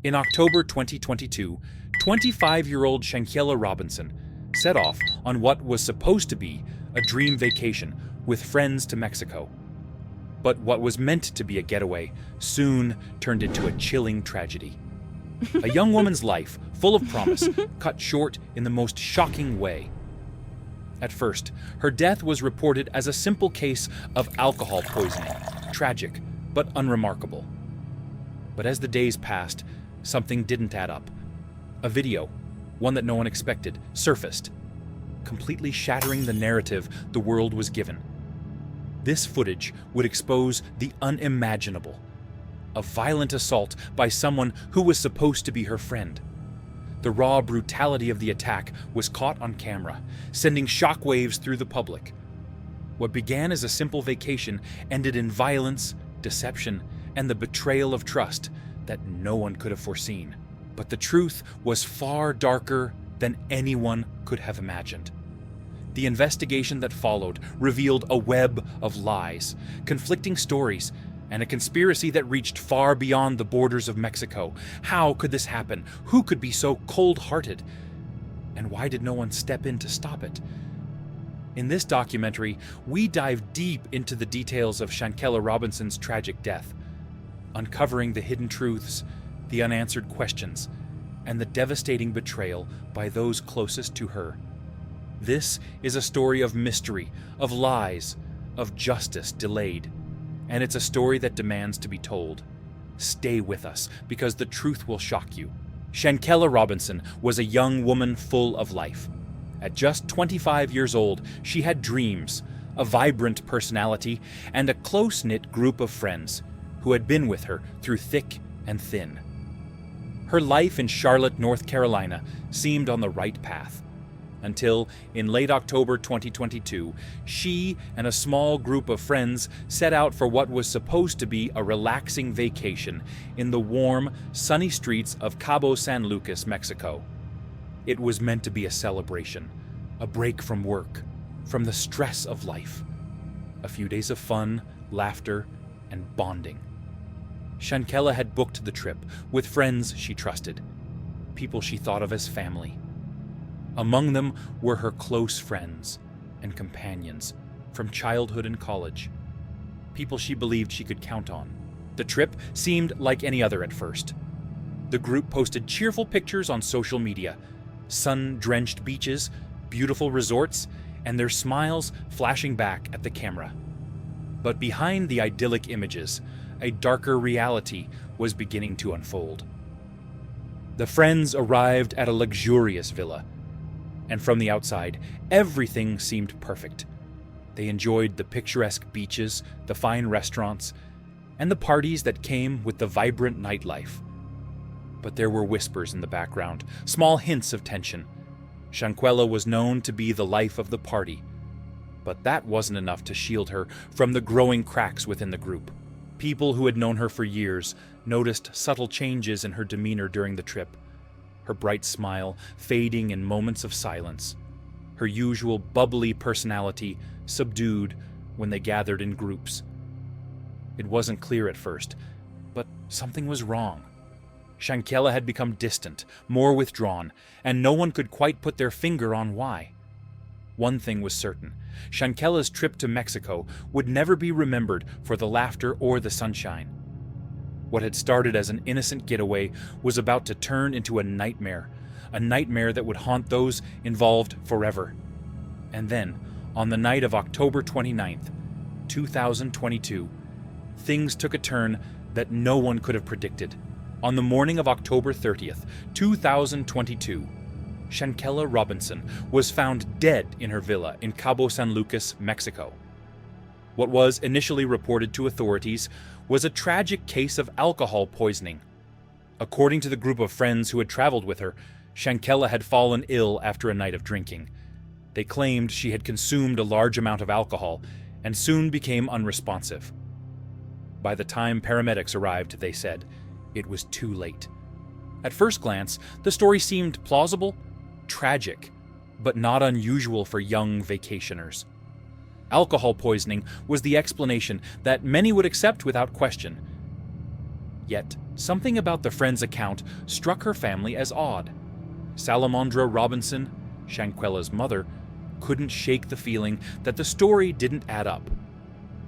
In October 2022, 25-year-old Shanquella Robinson set off on what was supposed to be a dream vacation with friends to Mexico. But what was meant to be a getaway soon turned into a chilling tragedy. A young woman's life, full of promise, cut short in the most shocking way. At first, her death was reported as a simple case of alcohol poisoning, tragic but unremarkable. But as the days passed, something didn't add up. A video, one that no one expected, surfaced, completely shattering the narrative the world was given. This footage would expose the unimaginable. A violent assault by someone who was supposed to be her friend. The raw brutality of the attack was caught on camera, sending shockwaves through the public. What began as a simple vacation ended in violence, deception, and the betrayal of trust that no one could have foreseen. But the truth was far darker than anyone could have imagined. The investigation that followed revealed a web of lies, conflicting stories, and a conspiracy that reached far beyond the borders of Mexico. How could this happen? Who could be so cold-hearted? And why did no one step in to stop it? In this documentary, we dive deep into the details of Shanquella Robinson's tragic death, uncovering the hidden truths, the unanswered questions, and the devastating betrayal by those closest to her. This is a story of mystery, of lies, of justice delayed. And it's a story that demands to be told. Stay with us, because the truth will shock you. Shanquella Robinson was a young woman full of life. At just 25 years old, she had dreams, a vibrant personality, and a close-knit group of friends who had been with her through thick and thin. Her life in Charlotte, North Carolina seemed on the right path. Until, in late October 2022, she and a small group of friends set out for what was supposed to be a relaxing vacation in the warm, sunny streets of Cabo San Lucas, Mexico. It was meant to be a celebration, a break from work, from the stress of life. A few days of fun, laughter, and bonding. Shanquella had booked the trip with friends she trusted, people she thought of as family. Among them were her close friends and companions from childhood and college, people she believed she could count on. The trip seemed like any other at first. The group posted cheerful pictures on social media, sun-drenched beaches, beautiful resorts, and their smiles flashing back at the camera. But behind the idyllic images, a darker reality was beginning to unfold. The friends arrived at a luxurious villa, and from the outside, everything seemed perfect. They enjoyed the picturesque beaches, the fine restaurants, and the parties that came with the vibrant nightlife. But there were whispers in the background, small hints of tension. Shanquella was known to be the life of the party, but that wasn't enough to shield her from the growing cracks within the group. People who had known her for years noticed subtle changes in her demeanor during the trip. Her bright smile fading in moments of silence, her usual bubbly personality subdued when they gathered in groups. It wasn't clear at first, but something was wrong. Shanquella had become distant, more withdrawn, and no one could quite put their finger on why. One thing was certain: Shanquella's trip to Mexico would never be remembered for the laughter or the sunshine. What had started as an innocent getaway was about to turn into a nightmare that would haunt those involved forever. And then, on the night of October 29th, 2022, things took a turn that no one could have predicted. On the morning of October 30th, 2022, Shanquella Robinson was found dead in her villa in Cabo San Lucas, Mexico. What was initially reported to authorities was a tragic case of alcohol poisoning. According to the group of friends who had traveled with her, Shanquella had fallen ill after a night of drinking. They claimed she had consumed a large amount of alcohol and soon became unresponsive. By the time paramedics arrived, they said, it was too late. At first glance, the story seemed plausible, tragic, but not unusual for young vacationers. Alcohol poisoning was the explanation that many would accept without question. Yet, something about the friend's account struck her family as odd. Salamandra Robinson, Shanquella's mother, couldn't shake the feeling that the story didn't add up.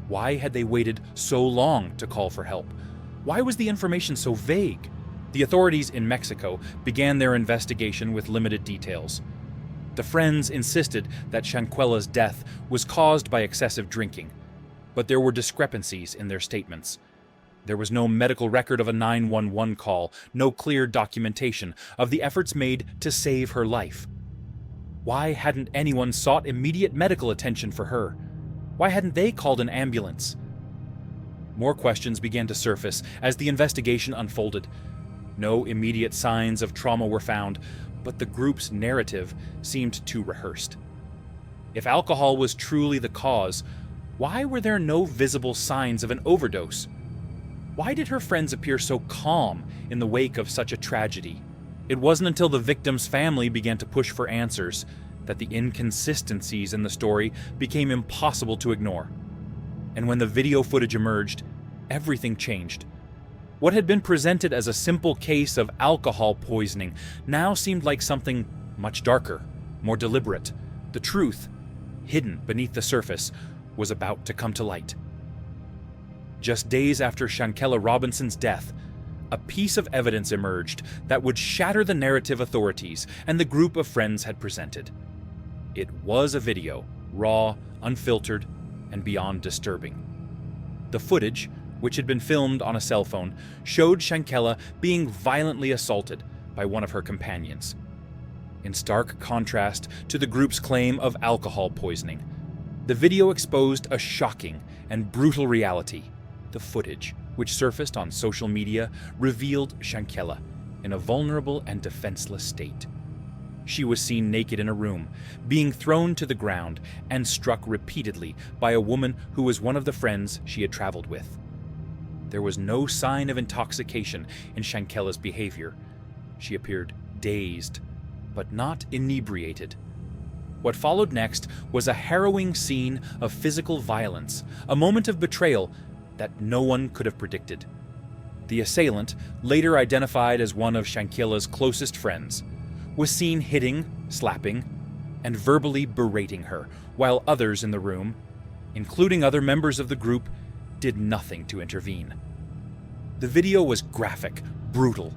Why had they waited so long to call for help? Why was the information so vague? The authorities in Mexico began their investigation with limited details. The friends insisted that Shanquella's death was caused by excessive drinking, but there were discrepancies in their statements. There was no medical record of a 911 call, no clear documentation of the efforts made to save her life. Why hadn't anyone sought immediate medical attention for her? Why hadn't they called an ambulance? More questions began to surface as the investigation unfolded. No immediate signs of trauma were found, but the group's narrative seemed too rehearsed. If alcohol was truly the cause, why were there no visible signs of an overdose? Why did her friends appear so calm in the wake of such a tragedy? It wasn't until the victim's family began to push for answers that the inconsistencies in the story became impossible to ignore. And when the video footage emerged, everything changed. What had been presented as a simple case of alcohol poisoning now seemed like something much darker, more deliberate. The truth, hidden beneath the surface, was about to come to light. Just days after Shanquella Robinson's death, a piece of evidence emerged that would shatter the narrative authorities and the group of friends had presented. It was a video, raw, unfiltered, and beyond disturbing. The footage, which had been filmed on a cell phone, showed Shanquella being violently assaulted by one of her companions. In stark contrast to the group's claim of alcohol poisoning, the video exposed a shocking and brutal reality. The footage, which surfaced on social media, revealed Shanquella in a vulnerable and defenseless state. She was seen naked in a room, being thrown to the ground and struck repeatedly by a woman who was one of the friends she had traveled with. There was no sign of intoxication in Shanquella's behavior. She appeared dazed, but not inebriated. What followed next was a harrowing scene of physical violence, a moment of betrayal that no one could have predicted. The assailant, later identified as one of Shanquella's closest friends, was seen hitting, slapping, and verbally berating her, while others in the room, including other members of the group, did nothing to intervene. The video was graphic, brutal,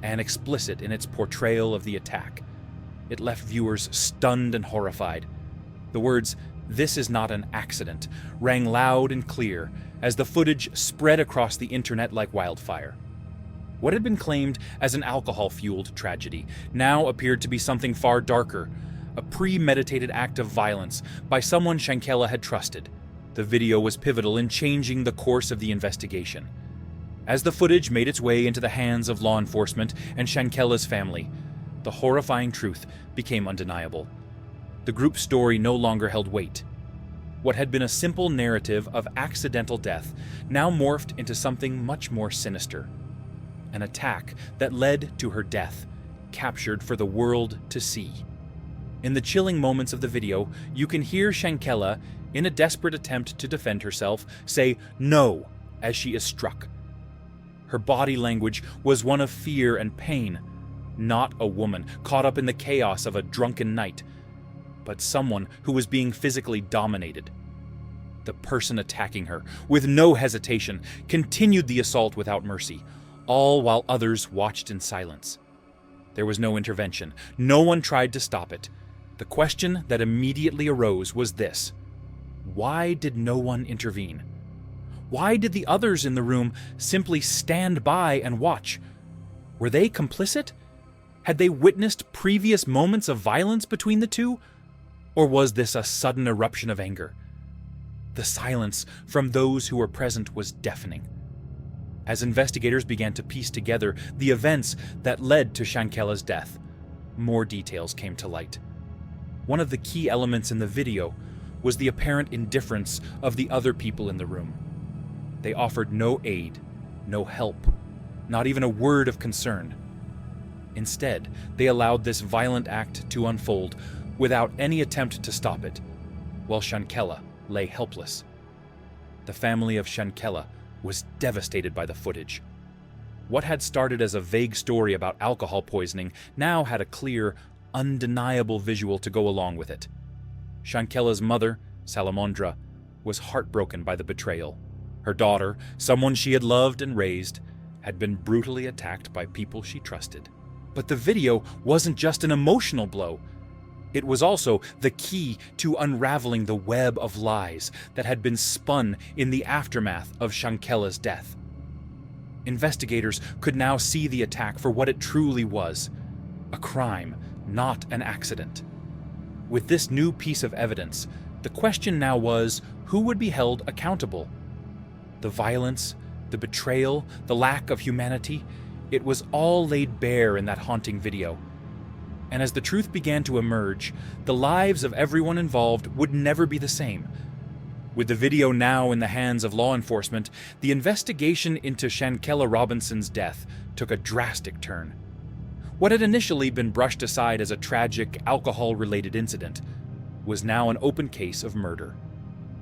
and explicit in its portrayal of the attack. It left viewers stunned and horrified. The words, "This is not an accident," rang loud and clear as the footage spread across the internet like wildfire. What had been claimed as an alcohol-fueled tragedy now appeared to be something far darker, a premeditated act of violence by someone Shanquella had trusted. The video was pivotal in changing the course of the investigation. As the footage made its way into the hands of law enforcement and Shanquella's family, the horrifying truth became undeniable. The group's story no longer held weight. What had been a simple narrative of accidental death now morphed into something much more sinister. An attack that led to her death, captured for the world to see. In the chilling moments of the video, you can hear Shanquella, in a desperate attempt to defend herself, say "no" as she is struck. Her body language was one of fear and pain, not a woman caught up in the chaos of a drunken night, but someone who was being physically dominated. The person attacking her, with no hesitation, continued the assault without mercy, all while others watched in silence. There was no intervention. No one tried to stop it. The question that immediately arose was this: why did no one intervene? Why did the others in the room simply stand by and watch? Were they complicit? Had they witnessed previous moments of violence between the two? Or was this a sudden eruption of anger? The silence from those who were present was deafening. As investigators began to piece together the events that led to Shanquella's death, more details came to light. One of the key elements in the video was the apparent indifference of the other people in the room. They offered no aid, no help, not even a word of concern. Instead, they allowed this violent act to unfold without any attempt to stop it, while Shanquella lay helpless. The family of Shanquella was devastated by the footage. What had started as a vague story about alcohol poisoning now had a clear, undeniable visual to go along with it. Shanquella's mother, Salamandra, was heartbroken by the betrayal. Her daughter, someone she had loved and raised, had been brutally attacked by people she trusted. But the video wasn't just an emotional blow. It was also the key to unraveling the web of lies that had been spun in the aftermath of Shanquella's death. Investigators could now see the attack for what it truly was: a crime, not an accident. With this new piece of evidence, the question now was, who would be held accountable? The violence, the betrayal, the lack of humanity, it was all laid bare in that haunting video. And as the truth began to emerge, the lives of everyone involved would never be the same. With the video now in the hands of law enforcement, the investigation into Shanquella Robinson's death took a drastic turn. What had initially been brushed aside as a tragic, alcohol-related incident was now an open case of murder.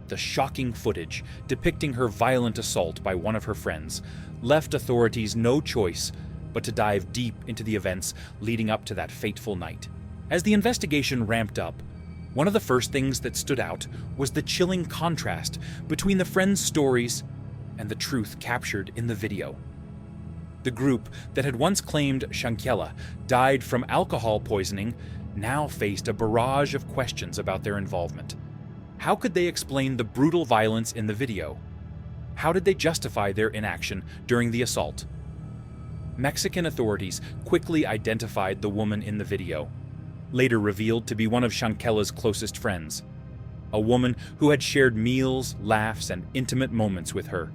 The shocking footage depicting her violent assault by one of her friends left authorities no choice but to dive deep into the events leading up to that fateful night. As the investigation ramped up, one of the first things that stood out was the chilling contrast between the friends' stories and the truth captured in the video. The group that had once claimed Shanquella died from alcohol poisoning now faced a barrage of questions about their involvement. How could they explain the brutal violence in the video? How did they justify their inaction during the assault? Mexican authorities quickly identified the woman in the video, later revealed to be one of Shanquella's closest friends, a woman who had shared meals, laughs, and intimate moments with her.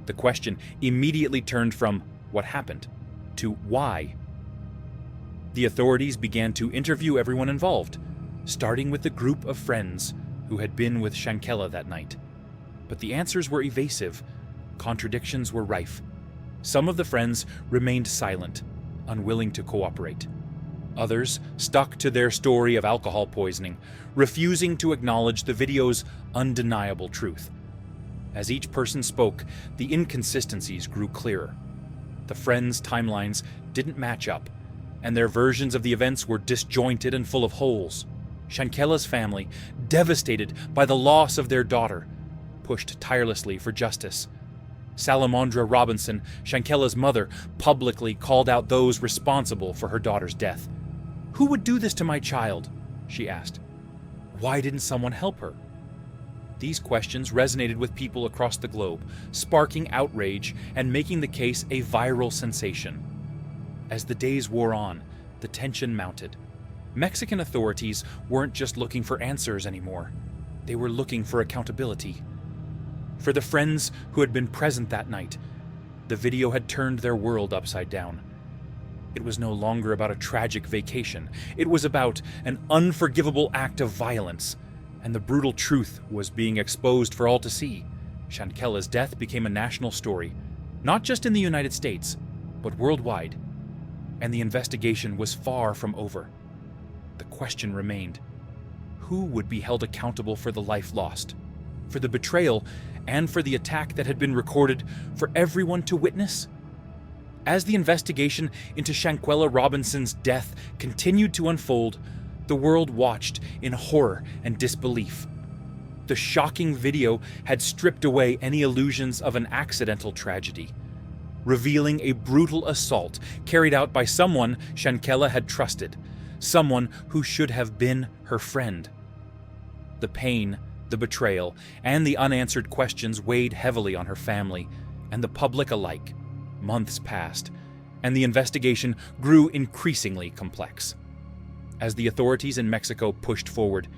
The question immediately turned from what happened to why. The authorities began to interview everyone involved, starting with the group of friends who had been with Shanquella that night. But the answers were evasive. Contradictions were rife. Some of the friends remained silent, unwilling to cooperate. Others stuck to their story of alcohol poisoning, refusing to acknowledge the video's undeniable truth. As each person spoke, the inconsistencies grew clearer. The friends' timelines didn't match up, and their versions of the events were disjointed and full of holes. Shanquella's family, devastated by the loss of their daughter, pushed tirelessly for justice. Salamandra Robinson, Shanquella's mother, publicly called out those responsible for her daughter's death. "Who would do this to my child?" she asked. "Why didn't someone help her?" These questions resonated with people across the globe, sparking outrage and making the case a viral sensation. As the days wore on, the tension mounted. Mexican authorities weren't just looking for answers anymore. They were looking for accountability. For the friends who had been present that night, the video had turned their world upside down. It was no longer about a tragic vacation. It was about an unforgivable act of violence, and the brutal truth was being exposed for all to see. Shanquella's death became a national story, not just in the United States, but worldwide. And the investigation was far from over. The question remained: who would be held accountable for the life lost, for the betrayal, and for the attack that had been recorded for everyone to witness? As the investigation into Shanquella Robinson's death continued to unfold, the world watched in horror and disbelief. The shocking video had stripped away any illusions of an accidental tragedy, revealing a brutal assault carried out by someone Shanquella had trusted, someone who should have been her friend. The pain, the betrayal, and the unanswered questions weighed heavily on her family and the public alike. Months passed, and the investigation grew increasingly complex. As the authorities in Mexico pushed forward,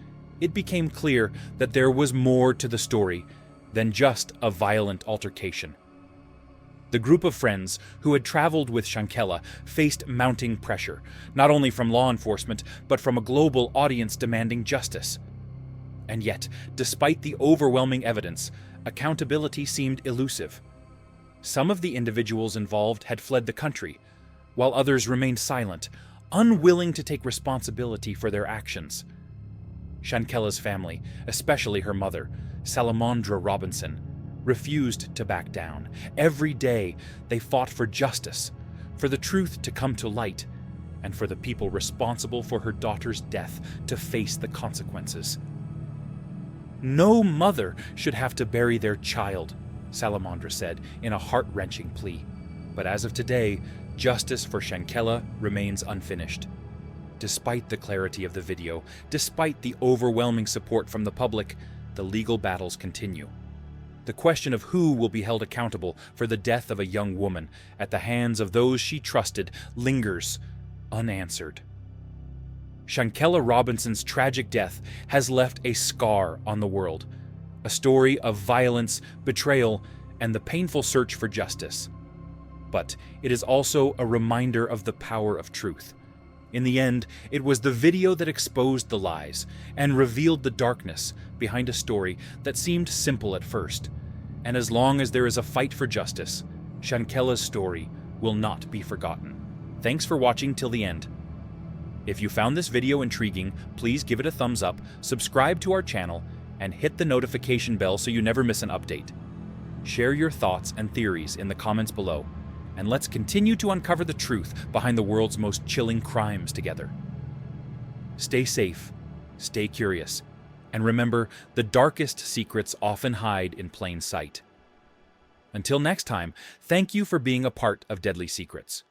it became clear that there was more to the story than just a violent altercation. The group of friends who had traveled with Shanquella faced mounting pressure, not only from law enforcement, but from a global audience demanding justice. And yet, despite the overwhelming evidence, accountability seemed elusive. Some of the individuals involved had fled the country, while others remained silent, unwilling to take responsibility for their actions. Shanquella's family, especially her mother, Salamandra Robinson, refused to back down. Every day, they fought for justice, for the truth to come to light, and for the people responsible for her daughter's death to face the consequences. No mother should have to bury their child, Salamandra said in a heart-wrenching plea. But as of today, justice for Shanquella remains unfinished. Despite the clarity of the video, despite the overwhelming support from the public, the legal battles continue. The question of who will be held accountable for the death of a young woman at the hands of those she trusted lingers unanswered. Shanquella Robinson's tragic death has left a scar on the world, a story of violence, betrayal, and the painful search for justice. But it is also a reminder of the power of truth. In the end, it was the video that exposed the lies and revealed the darkness behind a story that seemed simple at first. And as long as there is a fight for justice, Shanquella's story will not be forgotten. Thanks for watching till the end. If you found this video intriguing, please give it a thumbs up, subscribe to our channel, and hit the notification bell so you never miss an update. Share your thoughts and theories in the comments below, and let's continue to uncover the truth behind the world's most chilling crimes together. Stay safe, stay curious, and remember, the darkest secrets often hide in plain sight. Until next time, thank you for being a part of Deadly Secrets.